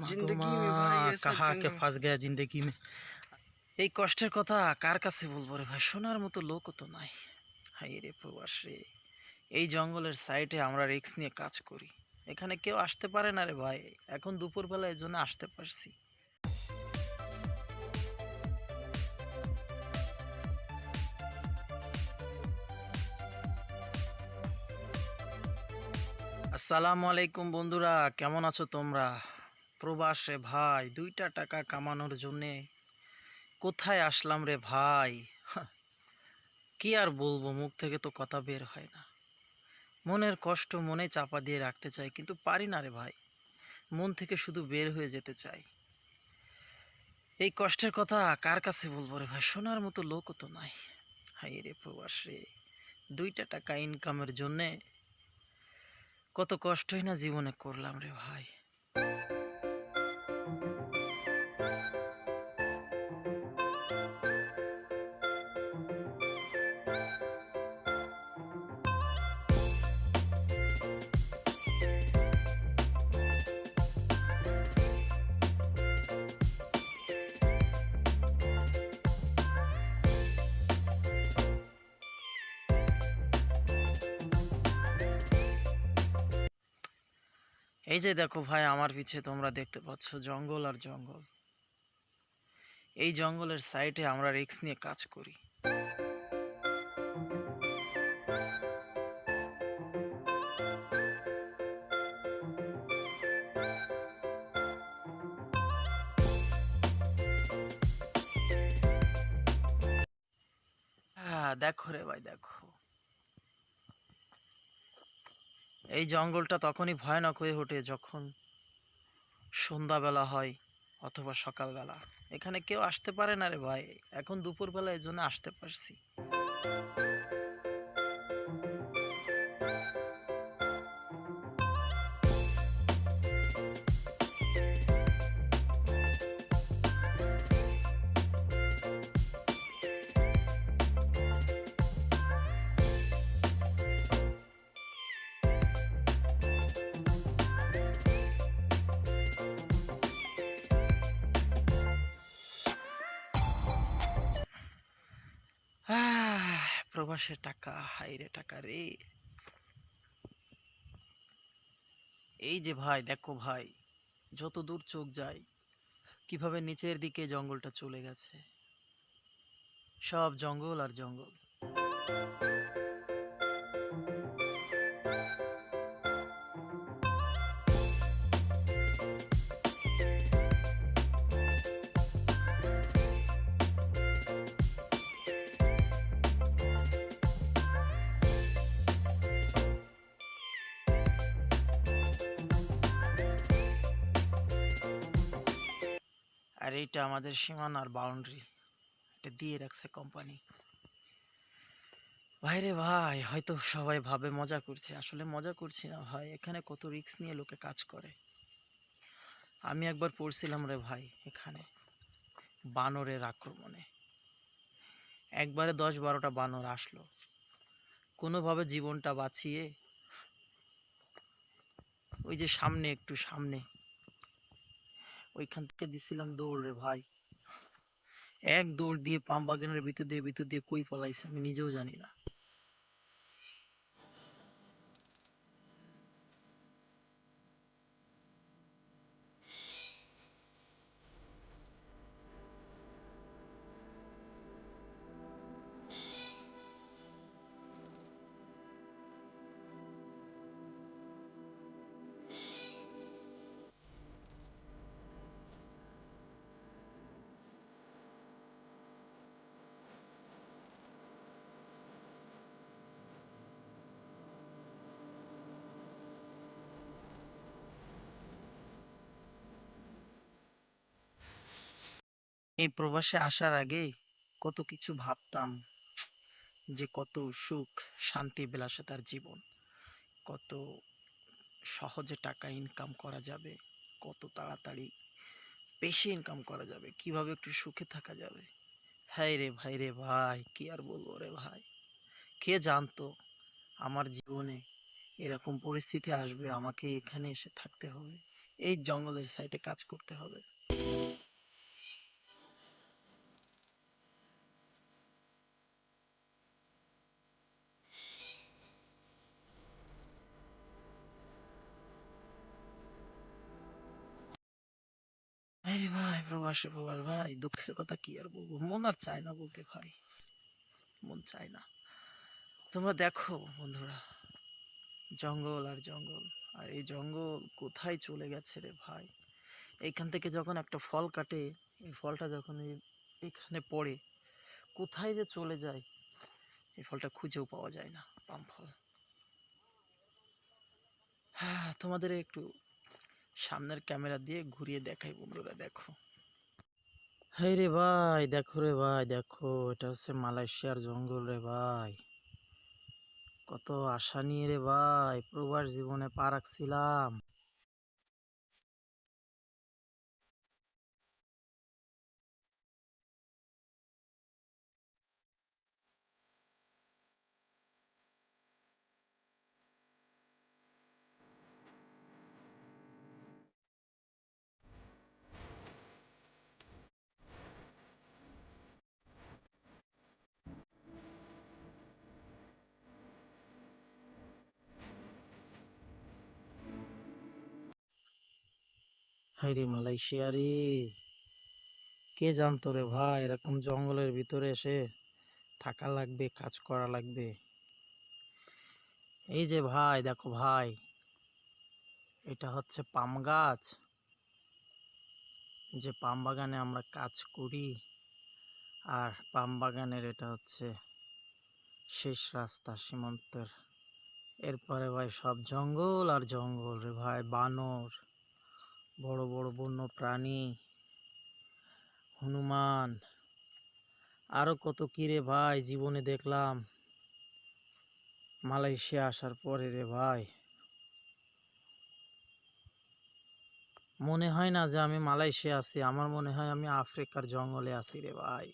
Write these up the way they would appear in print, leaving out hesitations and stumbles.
जिंदगी में भाई ऐसा कहाँ के जंगल फंस गया जिंदगी में। এই কষ্টের কথা কার কাছে বলবো রে ভাই, শোনার মতো লোকও তো নাই। হাই রে প্রবাস রে, এই জঙ্গলের সাইডে আমরা রিস্ক নিয়ে কাজ করি, এখানে কেউ আসতে পারে না রে ভাই। এখন দুপুরবেলা এই জন্য আসতে পারছি। আসসালামু আলাইকুম বন্ধুরা, কেমন আছো তোমরা? প্রবাসে ভাই 2টা টাকা কামানোর জন্যে কোথায় আসলাম রে ভাই। কি আর বলবো, মুখ থেকে তো কথা বের হয় না। মনের কষ্ট মনে চাপা দিয়ে রাখতে চাই, কিন্তু পারি না রে ভাই। মন থেকে শুধু বের হয়ে যেতে চাই। এই কষ্টের কথা কার কাছে বলবো রে ভাই, শোনার মতো লোকও তো নাই। হাই রে প্রবাস রে, 2টা টাকা ইনকামের জন্যে কত কষ্টই না জীবনে করলাম রে ভাই। এই যে দেখো ভাই, আমার পিছে তোমরা দেখতে পাচ্ছ জঙ্গল আর জঙ্গল। এই জঙ্গলের সাইডে আমরা রিস্ক নিয়ে কাজ করি। হ্যাঁ দেখো রে ভাই, দেখো এই জঙ্গলটা তখনই ভয়ানক হয়ে ওঠে যখন সন্ধ্যাবেলা হয় অথবা সকালবেলা। এখানে কেউ আসতে পারে না রে ভাই। এখন দুপুরবেলা এই জন্য আসতে পারছি। প্রবাসের টাকা, হাইরে টাকা রে। এই যে ভাই দেখো ভাই, যত দূর চোখ যায় কিভাবে নিচের দিকে জঙ্গলটা চলে গেছে। সব জঙ্গল আর জঙ্গল। আর এইটা আমাদের সীমানার বাউন্ডারি, এটা দিয়ে রাখছে কোম্পানি। ভাইরে ভাই, হয়তো সবাই ভাবে মজা করছে, আসলে মজা করছি না ভাই। এখানে কত রিস্ক নিয়ে লোকে কাজ করে। আমি একবার পড়ছিলাম রে ভাই, এখানে বানরের আক্রমণে একবারে 10-12টা বানর আসলো, কোনোভাবে জীবনটা বাঁচিয়ে ওই যে সামনে, একটু সামনে ওইখান থেকে দিছিলাম দৌড় রে ভাই। এক দৌড় দিয়ে পাম বাগানের ভিতর দিয়ে কই পলাইছে আমি নিজেও জানি না। এই প্রবাসে আসার আগে কত কিছু ভাবতাম, যে কত সুখ শান্তি বিলাসিতার জীবন, কত সহজে টাকা ইনকাম করা যাবে, কত তাড়াতাড়ি বেশি ইনকাম করা যাবে, কিভাবে একটু সুখে থাকা যাবে। হ্যাঁ রে ভাই, রে ভাই কি আর বলবো রে ভাই। কে জানতো আমার জীবনে এরকম পরিস্থিতি আসবে, আমাকে এখানে এসে থাকতে হবে। এই জঙ্গলের সাইডে কাজ করতে হবে। এই ভাই প্রবাসী প্রবাস ভাই, দুঃখের কথা কি আর বলবো, মন আর চায় না বলতে ভাই, মন চায় না। তোমরা দেখো বন্ধুরা, জঙ্গল আর জঙ্গল, আর এই জঙ্গল কোথায় চলে গেছে রে ভাই। এইখান থেকে যখন একটা ফল কাটে, এই ফলটা যখন এখানে পড়ে, কোথায় যে চলে যায় এই ফলটা খুঁজেও পাওয়া যায় না, পাম ফল। হ্যাঁ, তোমাদের একটু সামনের ক্যামেরা দিয়ে ঘুরিয়ে দেখাই বন্ধুরা, দেখো। হ্যাঁ রে ভাই, দেখো রে ভাই, দেখো, এটা হচ্ছে মালয়েশিয়ার জঙ্গল রে ভাই। কত আশা নিয়ে রে ভাই প্রবাস জীবনে পা রাখছিলাম। হায় রে মালয়েশিয়া রে, কে জানতো রে ভাই এরকম জঙ্গলের ভিতরে এসে থাকা লাগবে, কাজ করা লাগবে। এই যে ভাই দেখো ভাই, এটা হচ্ছে পাম গাছ। যে পাম বাগানে আমরা কাজ করি, আর পাম বাগানের এটা হচ্ছে শেষ রাস্তা সীমান্তের। এরপরে ভাই সব জঙ্গল আর জঙ্গল রে ভাই, বানর, বড় বড় বন্য প্রাণী, হনুমান, আরো কত কি রে ভাই জীবনে দেখলাম মালয়েশিয়া আসার পরে রে ভাই। মনে হয় না যে আমি মালয়েশিয়া আছি, আমার মনে হয় আমি আফ্রিকার জঙ্গলে আছি রে ভাই।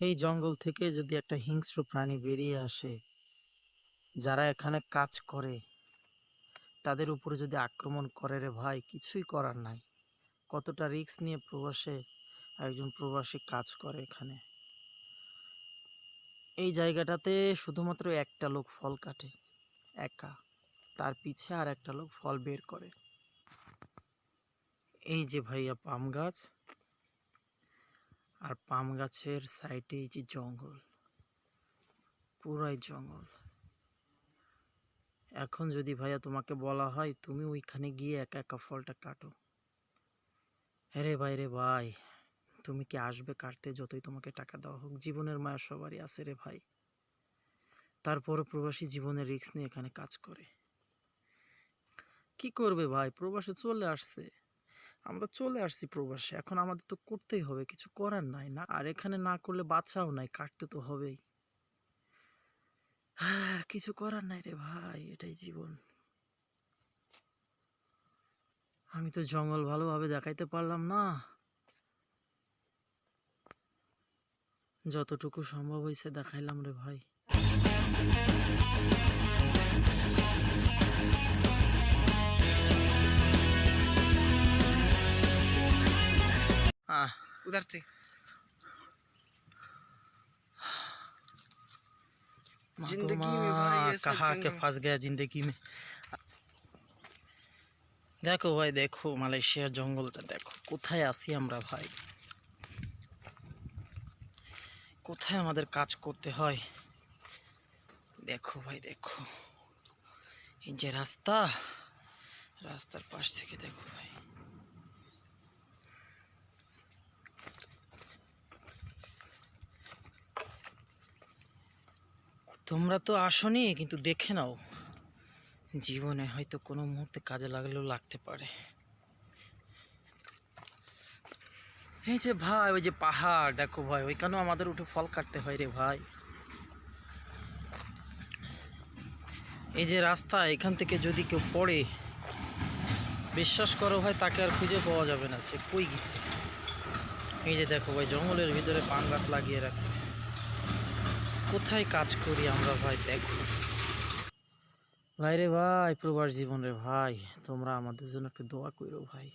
এই জঙ্গল থেকে যদি একটা হিংস্র প্রাণী বেরিয়ে আসে, যারা এখানে কাজ করে তাদের উপরে যদি আক্রমণ করে রে ভাই, কিছুই করার নাই। কতটা রিস্ক নিয়ে প্রবাসে একজন প্রবাসী কাজ করে এখানে। এই জায়গাটাতে শুধুমাত্র একটা লোক ফল কাটে, একা, তার পিছে আর একটা লোক ফল বের করে। এই যে ভাইয়া পাম গাছ, আর পাম গাছের সাইডে এই যে জঙ্গল, পুরাই জঙ্গল। এখন যদি ভাইয়া তোমাকে বলা হয় তুমি ওইখানে গিয়ে একা একা ফলটা কাটো, হ্যাঁ রে ভাই, রে ভাই, তুমি কি আসবে কাটতে? যতই তোমাকে টাকা দেওয়া হোক, জীবনের মায়া সবারই আছে রে ভাই। তারপরে প্রবাসী জীবনের রিস্ক নিয়ে এখানে কাজ করে। কি করবে ভাই, প্রবাসে চলে আসছে, আমরা চলে আসছি প্রবাসে, এখন আমাদের তো করতেই হবে, কিছু করার নাই না। আর এখানে না করলে বাঁচাও নাই, কাটতে তো হবেই। হ্যাঁ, কিছু করার নাই রে ভাই, এটাই জীবন। আমি তো জঙ্গল ভালোভাবে দেখাইতে পারলাম না, যতটুকু সম্ভব হয়েছে দেখাইলাম রে ভাই। उधर से जिंदगी में भाई ऐसा कहाँ के फंस गया जिंदगी में। দেখো ভাই, দেখো মালয়েশিয়ার জঙ্গলটা দেখো, কোথায় আছি আমরা ভাই, কোথায় আমাদের কাজ করতে হয়। দেখো ভাই দেখো, এই যে রাস্তা, রাস্তার পাশ থেকে দেখো ভাই। তোমরা তো আসোনি, কিন্তু দেখে নাও, জীবনে হয়তো কোনো মুহূর্তে কাজে লাগলেও লাগতে পারে। এই যে ভাই, ওই যে পাহাড় দেখো ভাই, ওইখানেও আমাদের উঠে ফল কাটতে হয় রে ভাই। এই যে রাস্তা, এখান থেকে যদি কেউ পড়ে, বিশ্বাস করো ভাই তাকে আর খুঁজে পাওয়া যাবে না, সে কই গেছে। এই যে দেখো ভাই, জঙ্গলের ভিতরে পান গাছ লাগিয়ে রাখছে। কোথায় কাজ করি আমরা ভাই, দেখো ভাই রে ভাই, প্রবাস জীবন রে ভাই, তোমরা আমাদের জন্য একটু দোয়া করো ভাই।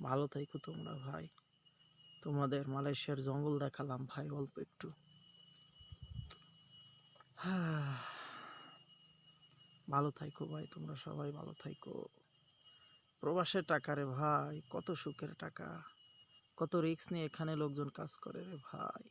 ভালো থাইকো তোমরা ভাই। তোমাদের মালয়েশিয়ার জঙ্গল দেখালাম ভাই অল্প একটু। ভালো থাইকো ভাই, তোমরা সবাই ভালো থাইকো। প্রবাসের টাকা রে ভাই, কত সুখের টাকা, কত রিস্ক নিয়ে এখানে লোকজন কাজ করে রে ভাই।